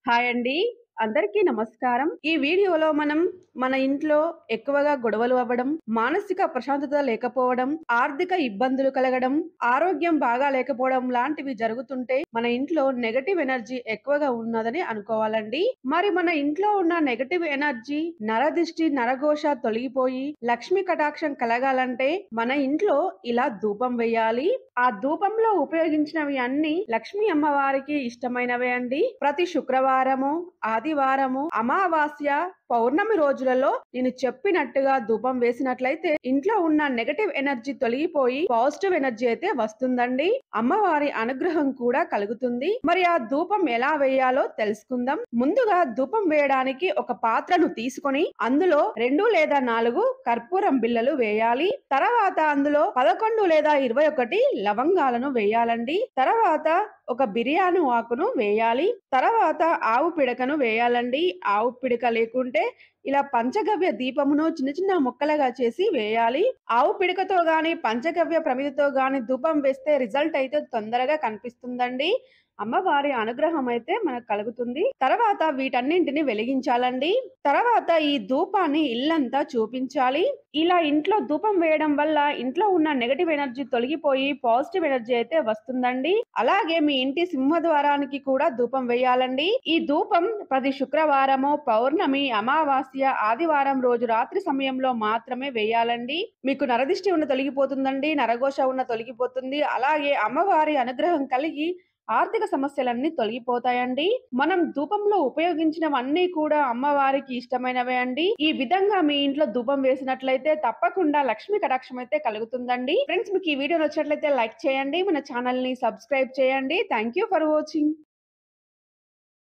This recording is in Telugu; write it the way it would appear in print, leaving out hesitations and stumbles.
హాయ్ అండి. అందరికీ నమస్కారం. ఈ వీడియోలో మనం మన ఇంట్లో ఎక్కువగా గొడవలు అవ్వడం, మానసిక ప్రశాంతత లేకపోవడం, ఆర్థిక ఇబ్బందులు కలగడం, ఆరోగ్యం బాగా లేకపోవడం లాంటివి జరుగుతుంటే మన ఇంట్లో నెగెటివ్ ఎనర్జీ ఎక్కువగా ఉన్నదని అనుకోవాలండి. మరి మన ఇంట్లో ఉన్న నెగెటివ్ ఎనర్జీ, నరదిష్టి, నరఘోష తొలగిపోయి లక్ష్మీ కటాక్షం కలగాలంటే మన ఇంట్లో ఇలా ధూపం వేయాలి. ఆ ధూపంలో ఉపయోగించినవి అన్ని లక్ష్మీ అమ్మవారికి ఇష్టమైనవే అండి. ప్రతి శుక్రవారము, ఆదివారము, అమావాస్య, పౌర్ణమి రోజులలో నేను చెప్పినట్టుగా ధూపం వేసినట్లయితే ఇంట్లో ఉన్న నెగటివ్ ఎనర్జీ తొలగిపోయి పాజిటివ్ ఎనర్జీ అయితే వస్తుందండి. అమ్మవారి అనుగ్రహం కూడా కలుగుతుంది. మరి ఆ ధూపం ఎలా వేయాలో తెలుసుకుందాం. ముందుగా ధూపం వేయడానికి ఒక పాత్రను తీసుకొని అందులో 2 లేదా 4 కర్పూరం బిళ్ళలు వేయాలి. తర్వాత అందులో 11 లేదా 21 లవంగాలను వేయాలండి. తర్వాత ఒక బిర్యానీ ఆకును వేయాలి. తర్వాత ఆవు పిడకను వేయాలండి. ఆవు పిడక లేకుంటే ఇలా పంచగవ్య దీపమును చిన్న చిన్న ముక్కలుగా చేసి వేయాలి. ఆవు పిడకతో గాని పంచగవ్య ప్రమిదతో గాని ధూపం వేస్తే రిజల్ట్ అయితే తొందరగా కనిపిస్తుందండి. అమ్మవారి అనుగ్రహం అయితే మనకు కలుగుతుంది. తర్వాత వీటన్నింటిని వెలిగించాలండి. తర్వాత ఈ ధూపాన్ని ఇల్లంతా చూపించాలి. ఇలా ఇంట్లో ధూపం వేయడం వల్ల ఇంట్లో ఉన్న నెగటివ్ ఎనర్జీ తొలగిపోయి పాజిటివ్ ఎనర్జీ అయితే వస్తుందండి. అలాగే మీ ఇంటి సింహద్వారానికి కూడా ధూపం వేయాలండి. ఈ ధూపం ప్రతి శుక్రవారము, పౌర్ణమి, అమావాస్య, ఆదివారం రోజు రాత్రి సమయంలో మాత్రమే వేయాలండి. మీకు నరదిష్టి ఉన్న తొలగిపోతుందండి. నరఘోష ఉన్న తొలగిపోతుంది. అలాగే అమ్మవారి అనుగ్రహం కలిగి ఆర్థిక సమస్యలన్నీ తొలగిపోతాయండి. మనం ధూపంలో ఉపయోగించినవన్నీ కూడా అమ్మవారికి ఇష్టమైనవే అండి. ఈ విధంగా మీ ఇంట్లో ధూపం వేసినట్లయితే తప్పకుండా లక్ష్మీ కటాక్షం అయితే కలుగుతుందండి. ఫ్రెండ్స్, మీకు ఈ వీడియో నచ్చినట్లయితే లైక్ చేయండి. మన ఛానల్ ని సబ్స్క్రైబ్ చేయండి. Thank you for watching.